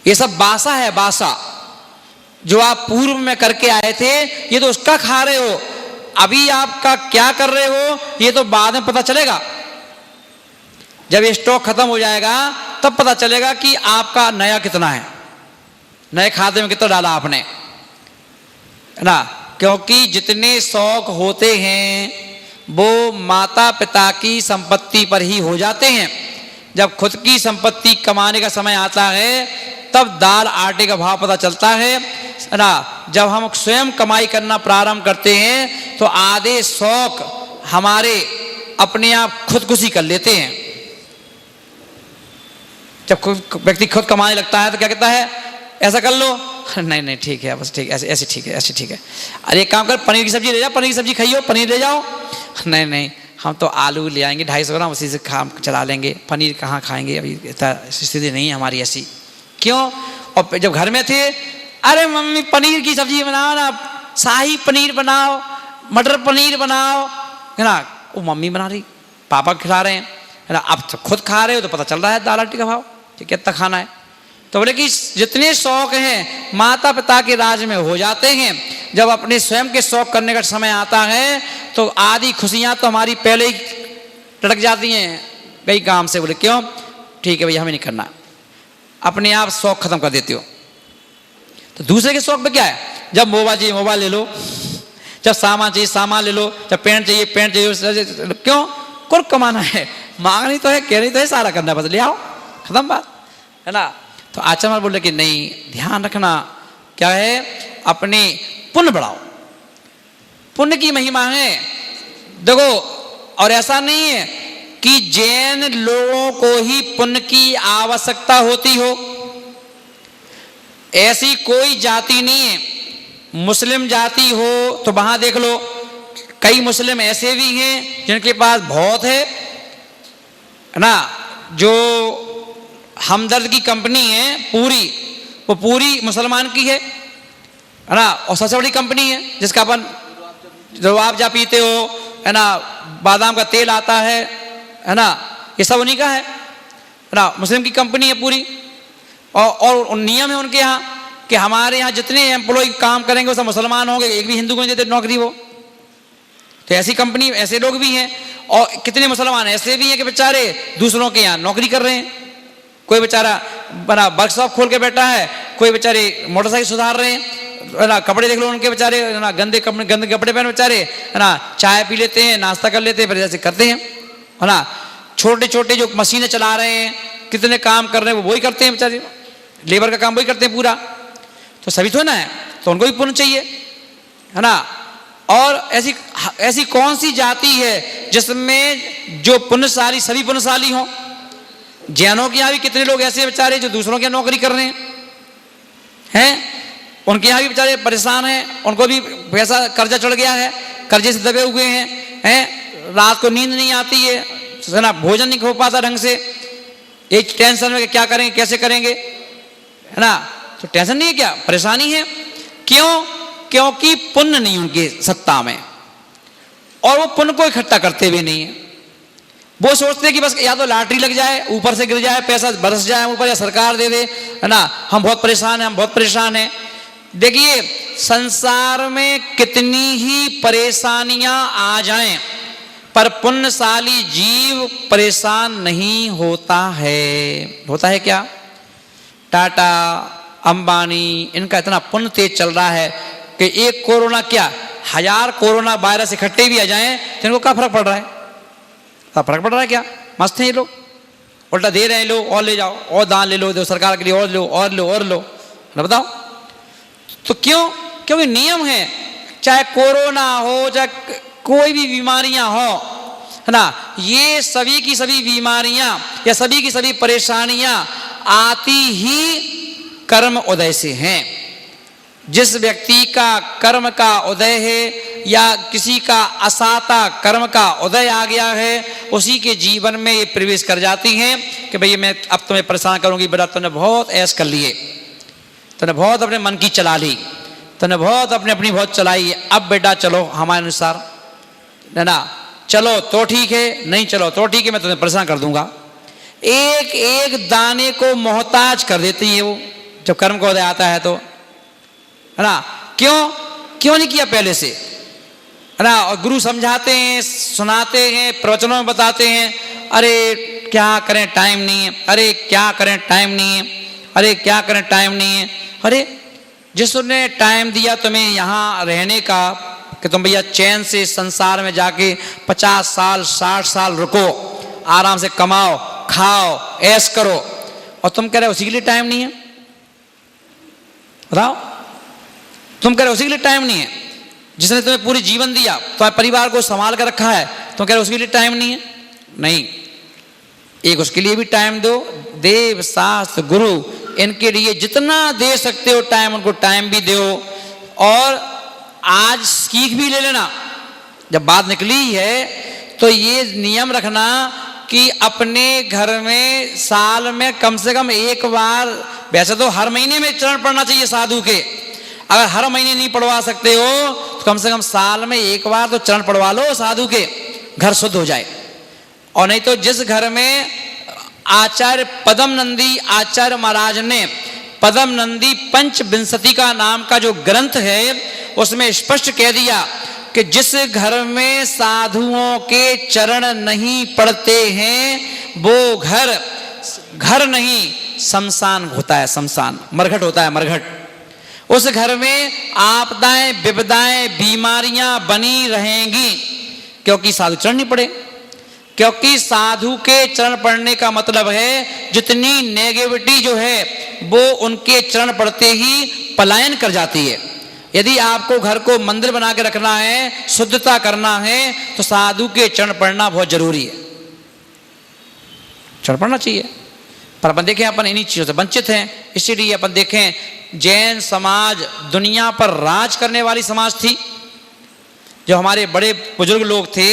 ये सब बासा है, बासा जो आप पूर्व में करके आए थे, ये तो उसका खा रहे हो। अभी आपका क्या कर रहे हो ये तो बाद में पता चलेगा। जब ये स्टॉक खत्म हो जाएगा तब पता चलेगा कि आपका नया कितना है, नए खाते में कितना डाला आपने, है ना। क्योंकि जितने शौक होते हैं वो माता पिता की संपत्ति पर ही हो जाते हैं। जब खुद की संपत्ति कमाने का समय आता है तब दाल आटे का भाव पता चलता है ना। जब हम स्वयं कमाई करना प्रारंभ करते हैं तो आधे शौक हमारे अपने आप खुदकुशी कर लेते हैं। जब व्यक्ति खुद कमाने लगता है तो क्या कहता है, ऐसा कर लो, नहीं नहीं ठीक है, बस ठीक, ऐसे ऐसे ठीक है, ऐसे ठीक है। अरे एक काम कर, पनीर की सब्जी ले जाओ, पनीर की सब्जी खाइयो, पनीर ले जाओ। नहीं नहीं, हम तो आलू ले आएंगे 250 ग्राम, उसी से चला लेंगे, पनीर कहाँ खाएंगे, अभी स्थिति नहीं है हमारी ऐसी। क्यों? और जब घर में थे, अरे मम्मी पनीर की सब्जी बनाओ ना, शाही पनीर बनाओ, मटर पनीर बनाओ, है ना। वो मम्मी बना रही, पापा खिला रहे हैं, है ना। अब तो खुद खा रहे हो तो पता चल रहा है दाल आटे का भाव कि कितना खाना है। तो बोले कि जितने शौक हैं माता पिता के राज में हो जाते हैं, जब अपने स्वयं के शौक करने का समय आता है तो आधी खुशियां तो हमारी पहले ही लटक जाती हैं कई काम से। बोले क्यों? ठीक है भैया, हमें नहीं करना, अपने आप शौक खत्म कर देते हो। तो दूसरे के शौक पे क्या है? जब मोबाइल चाहिए मोबाइल ले लो, जब सामान चाहिए सामान ले लो, जब पेंट चाहिए पेंट चाहिए। क्यों? कुल कमाना है, मांगनी तो है, कहनी तो है, सारा करना, बस ले आओ, खत्म बात, है ना। तो आचार्य बोले कि नहीं, ध्यान रखना, क्या है, अपने पुण्य बढ़ाओ, पुण्य की महिमा है। देखो, और ऐसा नहीं है कि जैन लोगों को ही पुण्य की आवश्यकता होती हो, ऐसी कोई जाति नहीं है। मुस्लिम जाति हो तो वहां देख लो, कई मुस्लिम ऐसे भी हैं जिनके पास बहुत है ना। जो हमदर्द की कंपनी है पूरी, वो पूरी मुसलमान की है ना, और सबसे बड़ी कंपनी है जिसका अपन रुआबजा पीते हो, है ना, बादाम का तेल आता है ना, ये सब उन्हीं का है ना, मुस्लिम की कंपनी है पूरी। और नियम है उनके यहाँ कि हमारे यहाँ जितने एम्प्लॉय काम करेंगे वो सब मुसलमान होंगे, एक भी हिंदू को नहीं देते नौकरी वो। तो ऐसी कंपनी, ऐसे लोग भी हैं। और कितने मुसलमान ऐसे भी हैं कि बेचारे दूसरों के यहाँ नौकरी कर रहे हैं। कोई बेचारा बना वर्कशॉप खोल के बैठा है, कोई बेचारे मोटरसाइकिल सुधार रहे हैं, है ना। कपड़े देख लो उनके बेचारे, है ना, गंदे कपड़े पहन बेचारे, है ना, चाय पी लेते हैं, नाश्ता कर लेते हैं, फिर ऐसे करते हैं, है ना। छोटे छोटे जो मशीनें चला रहे हैं, कितने काम कर रहे हैं, वो वही करते हैं बेचारे, लेबर का काम वही करते हैं पूरा। तो सभी तो ना है, तो उनको भी पुण्य चाहिए, है ना। और ऐसी कौन सी जाति है जिसमें जो पुण्यशाली सभी पुण्यशाली हों? जैनों के यहाँ भी कितने लोग ऐसे बेचारे जो दूसरों के नौकरी कर रहे हैं, उनके यहाँ भी बेचारे परेशान हैं, उनको भी पैसा कर्जा चढ़ गया है, कर्जे से दबे हुए हैं, रात को नींद नहीं आती है ना, भोजन नहीं हो पाता ढंग से, एक टेंशन में क्या करेंगे कैसे करेंगे, है ना। तो टेंशन नहीं है क्या, परेशानी है। क्यों? क्योंकि पुण्य नहीं उनके सत्ता में, और वो पुण्य को इकट्ठा करते भी नहीं है। वो सोचते हैं कि बस या तो लॉटरी लग जाए, ऊपर से गिर जाए, पैसा बरस जाए ऊपर, या सरकार दे दे, है ना, हम बहुत परेशान हैं, हम बहुत परेशान हैं। देखिए संसार में कितनी ही परेशानियां आ जाएं, पर पुण्यशाली जीव परेशान नहीं होता है। होता है क्या? टाटा, अंबानी, इनका इतना पुण्य तेज चल रहा है कि एक कोरोना क्या 1000 कोरोना वायरस इकट्ठे भी आ जाएं तो इनको क्या फर्क पड़ रहा है? क्या फर्क पड़ रहा है? क्या मस्त हैं ये लोग, उल्टा दे रहे हैं लोग, और ले जाओ, और दान ले लो, दो सरकार के लिए, और लो और लो और लो, बताओ। तो क्यों? क्योंकि नियम है, चाहे कोरोना हो, चाहे कोई भी बीमारियां हो, है ना, ये सभी की सभी बीमारियां या सभी की सभी परेशानियां आती ही कर्म उदय से हैं। जिस व्यक्ति का कर्म का उदय है या किसी का असाता कर्म का उदय आ गया है, उसी के जीवन में ये प्रवेश कर जाती हैं कि भई मैं अब तुम्हें परेशान करूंगी, बेटा तुमने बहुत ऐश कर लिए, तुमने बहुत अपने मन की चला ली, तुमने बहुत अपनी बहुत चलाई, अब बेटा चलो हमारे अनुसार, है ना, चलो तो ठीक है, नहीं चलो तो ठीक है, मैं तुम्हें परेशान कर दूंगा। एक एक दाने को मोहताज कर देती है वो, जब कर्म का उदय आता है तो, है ना। क्यों नहीं किया पहले से, है ना। और गुरु समझाते हैं, सुनाते हैं, प्रवचनों में बताते हैं, अरे क्या करें टाइम नहीं है, अरे क्या करें टाइम नहीं है, अरे क्या करें टाइम नहीं है। अरे जिसने टाइम दिया तुम्हें यहाँ रहने का कि तुम भैया चैन से संसार में जाके 50 साल 60 साल रुको, आराम से कमाओ, खाओ, ऐश करो, और तुम कह रहे हो उसी के लिए टाइम नहीं है? बताओ, तुम कह रहे हो उसी के लिए टाइम नहीं है? जिसने तुम्हें पूरी जीवन दिया, तुम्हारे परिवार को संभाल कर रखा है, तुम कह रहे हो उसके लिए टाइम नहीं है? नहीं, एक उसके लिए भी टाइम दो। देव शास्त्र गुरु इनके लिए जितना दे सकते हो टाइम, उनको टाइम भी दो। और आज सीख भी ले लेना, जब बात निकली है तो ये नियम रखना कि अपने घर में साल में कम से कम एक बार, वैसे तो हर महीने में चरण पढ़ना चाहिए साधु के, अगर हर महीने नहीं पढ़वा सकते हो तो कम से कम साल में एक बार तो चरण पढ़वा लो साधु के, घर शुद्ध हो जाए। और नहीं तो जिस घर में आचार्य पदम नंदी आचार्य महाराज ने पदम नंदी पंचविंशति का नाम का जो ग्रंथ है उसमें स्पष्ट कह दिया कि जिस घर में साधुओं के चरण नहीं पड़ते हैं वो घर नहीं शमशान होता है, शमशान मरघट होता है, मरघट। उस घर में आपदाएं विपदाएं बीमारियां बनी रहेंगी, क्योंकि साधु चरण नहीं पड़े। क्योंकि साधु के चरण पड़ने का मतलब है जितनी नेगेटिविटी जो है वो उनके चरण पड़ते ही पलायन कर जाती है। यदि आपको घर को मंदिर बना के रखना है, शुद्धता करना है, तो साधु के चरण पड़ना बहुत जरूरी है, चरण पड़ना चाहिए। पर अपन देखें अपन इन्हीं चीजों से वंचित हैं, इसीलिए अपन देखें जैन समाज दुनिया पर राज करने वाली समाज थी। जो हमारे बड़े बुजुर्ग लोग थे,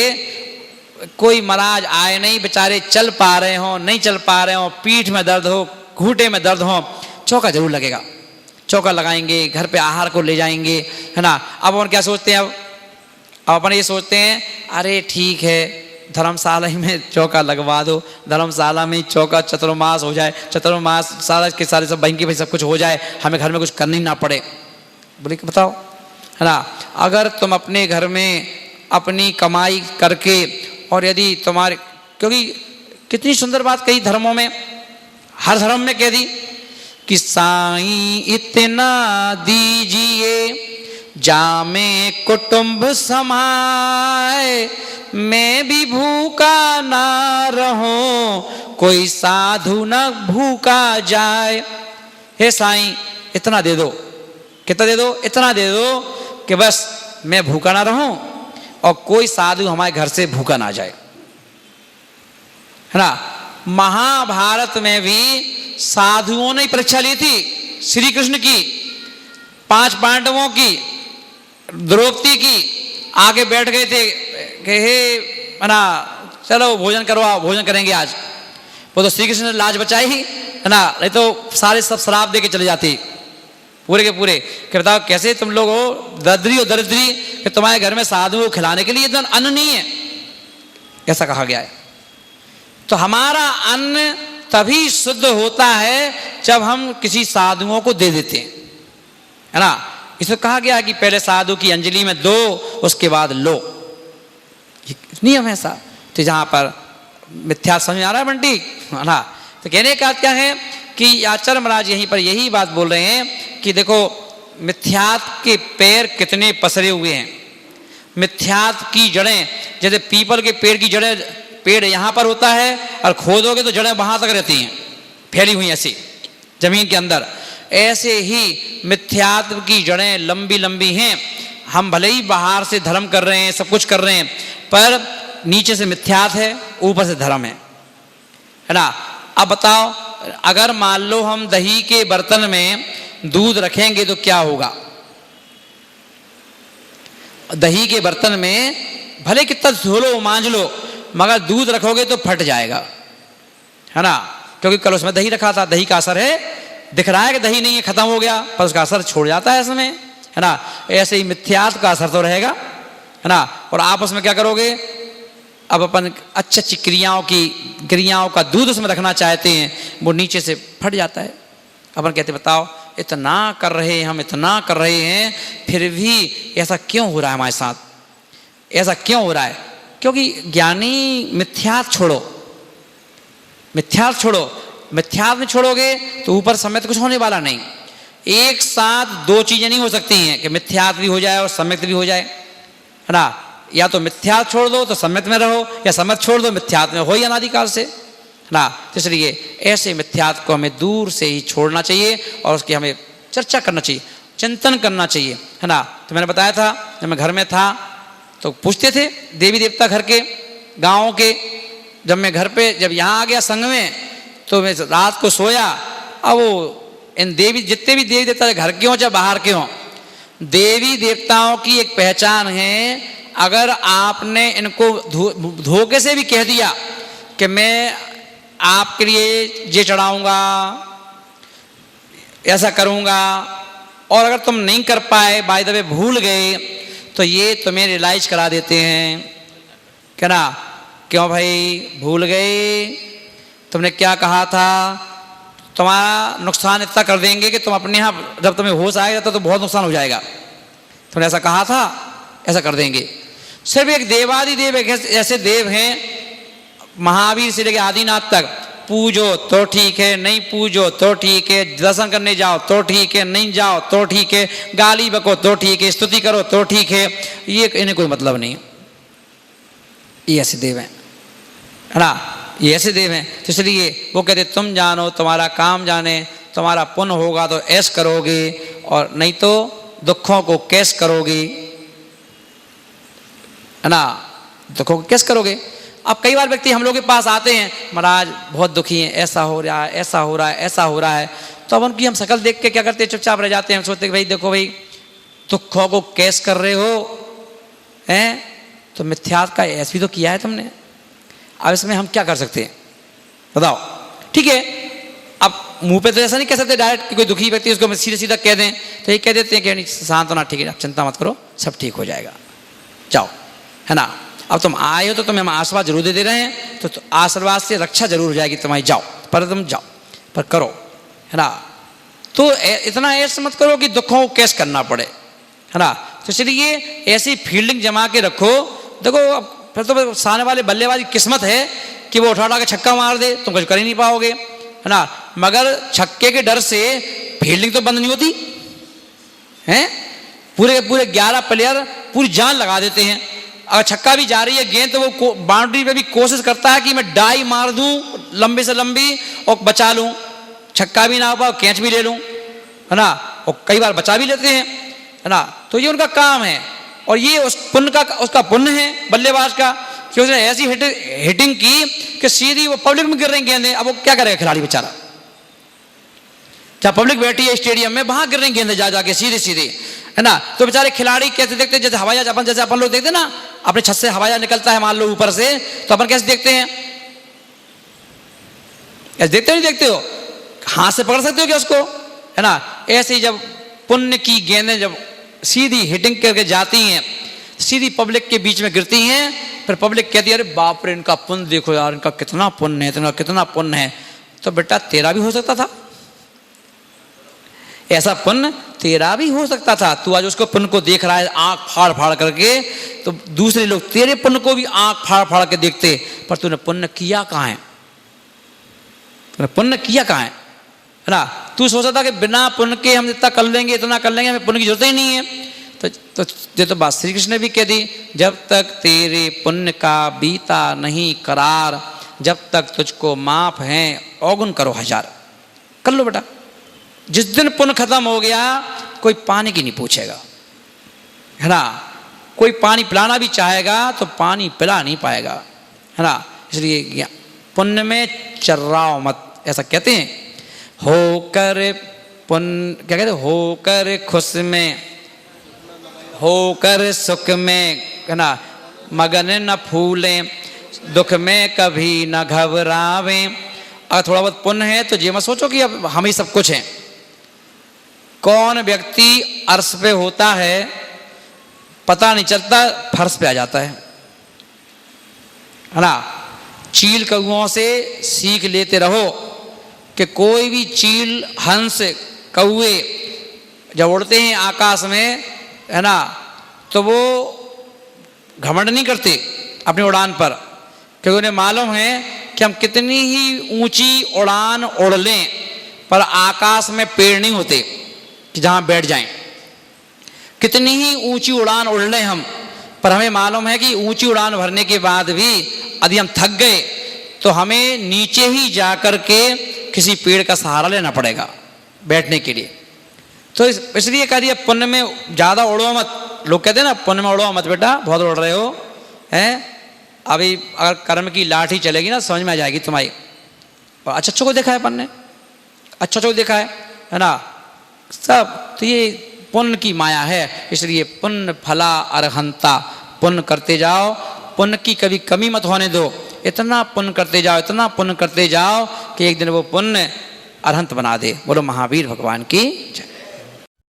कोई महाराज आए नहीं, बेचारे चल पा रहे हो, नहीं चल पा रहे हो, पीठ में दर्द हो, घुटने में दर्द हो, चौका जरूर लगेगा, चौका लगाएंगे, घर पे आहार को ले जाएंगे, है ना। अब अपन क्या सोचते हैं, अब अपन ये सोचते हैं अरे ठीक है धर्मशाला में चौका लगवा दो, धर्मशाला में चौका चतुर्मास हो जाए, चतुर्मास सारा के सारे सब बैंकी में सब कुछ हो जाए, हमें घर में कुछ करना ही ना पड़े। बोले कि बताओ, है ना, अगर तुम अपने घर में अपनी कमाई करके, और यदि तुम्हारे, क्योंकि कितनी सुंदर बात कही धर्मों में, हर धर्म में कह दी कि साईं इतना दीजिए जामे कुटुंब समाए, मैं भी भूखा ना रहूं, कोई साधु न भूखा जाए। हे साईं इतना दे दो, कितना दे दो, इतना दे दो कि बस मैं भूखा ना रहूं और कोई साधु हमारे घर से भूखा ना जाए, है ना। महाभारत में भी साधुओं ने परीक्षा ली थी, श्री कृष्ण की, 5 पांडवों की, द्रौपदी की, आगे बैठ गए थे कि हे है ना चलो भोजन करो, आओ भोजन करेंगे आज। वो तो श्री कृष्ण ने लाज बचाई ही, है ना, नहीं तो सारे सब शराब दे के चले जाते, पूरे के पूरे कि बताओ कैसे तुम लोग हो दरिद्री हो दरिद्री कि तुम्हारे घर में साधुओं को खिलाने के लिए इतना अन्न नहीं है, ऐसा कहा गया है। तो हमारा अन्न तभी शुद्ध होता है जब हम किसी साधुओं को दे देते हैं, है ना। इसमें कहा गया कि पहले साधु की अंजलि में दो, उसके बाद लो, नियम है ऐसा। तो जहाँ पर मिथ्या समझ आ रहा है बंटी, है ना। तो कहने का क्या है कि आचार्य महाराज यहीं पर यही बात बोल रहे हैं कि देखो मिथ्यात के पैर कितने पसरे हुए हैं। मिथ्यात की जड़ें, जैसे पीपल के पेड़ की जड़ें, पेड़ यहाँ पर होता है और खोदोगे तो जड़ें वहाँ तक रहती हैं फैली हुई ऐसी जमीन के अंदर, ऐसे ही मिथ्यात्व की जड़ें लंबी लंबी हैं। हम भले ही बाहर से धर्म कर रहे हैं, सब कुछ कर रहे हैं, पर नीचे से मिथ्यात्व है, ऊपर से धर्म है ना। अब बताओ अगर मान लो हम दही के बर्तन में दूध रखेंगे तो क्या होगा। दही के बर्तन में भले कितना धो लो मांझ लो, मगर दूध रखोगे तो फट जाएगा, है ना। क्योंकि कल उसमें दही रखा था, दही का असर है, दिख रहा है कि दही नहीं है, खत्म हो गया, पर उसका असर छोड़ जाता है इसमें, है ना। ऐसे ही मिथ्यात्व का असर तो रहेगा, है ना। और आप उसमें क्या करोगे, अब अपन अच्छी अच्छी क्रियाओं का दूध उसमें रखना चाहते हैं, वो नीचे से फट जाता है। अपन कहते बताओ इतना कर रहे हैं, हम इतना कर रहे हैं, फिर भी ऐसा क्यों हो रहा है हमारे साथ, ऐसा क्यों हो रहा है। क्योंकि ज्ञानी मिथ्यात्व छोड़ो, मिथ्यात्व छोड़ो, मिथ्यात्व में छोड़ोगे तो ऊपर सम्यक कुछ होने वाला नहीं। एक साथ दो चीजें नहीं हो सकती हैं कि मिथ्यात्व भी हो जाए और सम्यक भी हो जाए, है ना। या तो मिथ्यात्व छोड़ दो तो सम्यक में रहो, या सम्यक छोड़ दो मिथ्यात्व में हो ही अनादिकाल से, है ना। इसलिए ऐसे मिथ्यात्व को हमें दूर से ही छोड़ना चाहिए और उसकी हमें चर्चा करना चाहिए, चिंतन करना चाहिए, है ना। तो मैंने बताया था जब मैं घर में था तो पूछते थे देवी देवता घर के गाँव के। जब मैं घर पे जब यहाँ आ गया संघ में तो मैं रात को सोया, अब वो इन देवी जितने भी देवी देवता घर के हों चाहे बाहर के हों, देवी देवताओं की एक पहचान है। अगर आपने इनको धोखे से भी कह दिया कि मैं आपके लिए ये चढ़ाऊंगा, ऐसा करूंगा, और अगर तुम नहीं कर पाए, बाय द वे भूल गए, तो ये तुम्हें रियलाइज करा देते हैं, क्या ना। क्यों भाई भूल गए, तुमने क्या कहा था, तुम्हारा नुकसान इतना कर देंगे कि तुम अपने यहाँ जब तुम्हें होश आएगा तो बहुत नुकसान हो जाएगा, तुमने ऐसा कहा था, ऐसा कर देंगे। सिर्फ एक देवादिदेव एक ऐसे देव हैं, महावीर से लेकर आदिनाथ तक, पूजो तो ठीक है, नहीं पूजो तो ठीक है, दर्शन करने जाओ तो ठीक है, नहीं जाओ तो ठीक है, गाली बको तो ठीक है, स्तुति करो तो ठीक है, ये इन्हें कोई मतलब नहीं। ये ऐसे देव हैं, है ना, ये ऐसे देव हैं। तो इसलिए वो कहते तुम जानो तुम्हारा काम जाने, तुम्हारा पुण्य होगा तो ऐश करोगे और नहीं तो दुखों को कैश करोगे, है ना, दुखों को कैश करोगे। अब कई बार व्यक्ति हम लोग के पास आते हैं, महाराज बहुत दुखी हैं, ऐसा हो रहा है, ऐसा हो रहा है, ऐसा हो रहा है। तो अब उनकी हम शकल देख के क्या करते हैं, चुपचाप रह जाते हैं। हम सोचते हैं भाई देखो भाई दुखों को कैश कर रहे हो, हैं तो मिथ्यात्व का ऐश भी तो किया है तुमने। अब इसमें हम क्या कर सकते हैं बताओ। ठीक है, अब मुंह पे तो ऐसा नहीं कह सकते डायरेक्ट कि कोई दुखी व्यक्ति उसको सीधे सीधा कह दें, तो ये कह देते हैं कि शांत होना, ठीक है, आप चिंता मत करो, सब ठीक हो जाएगा, जाओ, है ना। अब तुम आए हो तो तुम्हें हम आशीर्वाद जरूर दे रहे हैं, तो आशीर्वाद से रक्षा जरूर हो जाएगी तुम्हारी, जाओ, पर तुम जाओ, पर करो, है ना। तो इतना ऐसा मत करो कि दुखों को कैश करना पड़े, है ना। तो इसलिए ऐसी फील्डिंग जमा के रखो। देखो अब फिर तो सामने वाले बल्लेबाज की किस्मत है कि वो उठा के छक्का मार दे, तुम कुछ कर ही नहीं पाओगे, है ना। मगर छक्के के डर से फील्डिंग तो बंद नहीं होती है। पूरे के पूरे 11 प्लेयर पूरी जान लगा देते हैं। अगर छक्का भी जा रही है गेंद तो वो बाउंड्री पे भी कोशिश करता है कि मैं डाई मार दूं लंबी से लंबी और बचा लूं, छक्का भी ना हो पाए, कैच भी ले लूं, है ना। और कई बार बचा भी लेते हैं, है ना। तो ये उनका काम है और ये उस पुण्य का उसका पुण्य है बल्लेबाज का कि उसने ऐसी हिटिंग की कि सीधी वो पब्लिक में गिर रही गेंदें। अब वो क्या करेगा खिलाड़ी बेचारा, जहाँ पब्लिक बैठी है स्टेडियम में वहां गिर रही गेंदें जा जाके सीधे सीधे, है ना। तो बेचारे खिलाड़ी कैसे देखते हैं, जैसे हवाई जहाज जैसे अपन लोग देखते हैं ना, अपने छत से हवाई जहाज निकलता है मान लो ऊपर से, तो अपन कैसे देखते हैं, ऐसे देखते नहीं देखते हो, हाथ से पकड़ सकते हो क्या उसको, है ना। ऐसे ही जब पुण्य की गेंदें जब सीधी हिटिंग करके जाती हैं, सीधी पब्लिक के बीच में गिरती हैं, फिर पब्लिक कहती है अरे बाप रे इनका पुण्य देखो यार, इनका कितना पुण्य है, इनका कितना पुण्य है। तो बेटा तेरा भी हो सकता था, ऐसा पुण्य तेरा भी हो सकता था। तू आज उसको पुण्य को देख रहा है आंख फाड़ फाड़ करके, तो दूसरे लोग तेरे पुण्य को भी आंख फाड़ फाड़ के देखते, पर तूने पुण्य किया कहाँ है, तूने पुण्य किया कहाँ है ना। तू सोचा था कि बिना पुण्य के हम इतना कर लेंगे, इतना कर लेंगे, हमें पुण्य की जरूरत ही नहीं है। तो बात श्री कृष्ण ने भी कह दी, जब तक तेरे पुण्य का बीता नहीं करार, जब तक तुझको माफ है औगुन करो हजार। कर लो बेटा, जिस दिन पुण्य खत्म हो गया कोई पानी की नहीं पूछेगा, है ना। कोई पानी पिलाना भी चाहेगा तो पानी पिला नहीं पाएगा, है ना। इसलिए पुण्य में चर्राओ मत, ऐसा कहते हैं। होकर पुण्य क्या कहते, होकर खुश में, होकर सुख में, है ना, मगन न फूलें, दुख में कभी न घबरावें। अगर थोड़ा बहुत पुण्य है तो ये मत सोचो कि अब हम ही सब कुछ हैं। कौन व्यक्ति अर्श पे होता है पता नहीं चलता, फर्श पे आ जाता है ना। चील कौओं से सीख लेते रहो कि कोई भी चील, हंस, कौए जब उड़ते हैं आकाश में, है ना, तो वो घमंड नहीं करते अपनी उड़ान पर, क्योंकि उन्हें मालूम है कि हम कितनी ही ऊंची उड़ान उड़ लें पर आकाश में पेड़ नहीं होते कि जहां बैठ जाएं। कितनी ही ऊंची उड़ान उड़ लें हम, पर हमें मालूम है कि ऊंची उड़ान भरने के बाद भी यदि हम थक गए तो हमें नीचे ही जाकर के किसी पेड़ का सहारा लेना पड़ेगा बैठने के लिए। तो इसलिए कह दिया पुण्य में ज़्यादा उड़ो मत। लोग कहते हैं ना पुण्य में उड़ो मत बेटा, बहुत उड़ रहे हो हैं। अभी अगर कर्म की लाठी चलेगी ना समझ में आ जाएगी तुम्हारी। और अच्छा को देखा है अपन ने, अच्छा को देखा है ना सब। तो ये पुण्य की माया है, इसलिए पुण्य फला अरहंता। पुण्य करते जाओ, पुण्य की कभी कमी मत होने दो। इतना पुण्य करते जाओ, इतना पुण्य करते जाओ कि एक दिन वो पुण्य अरहंत बना दे। बोलो महावीर भगवान की जय।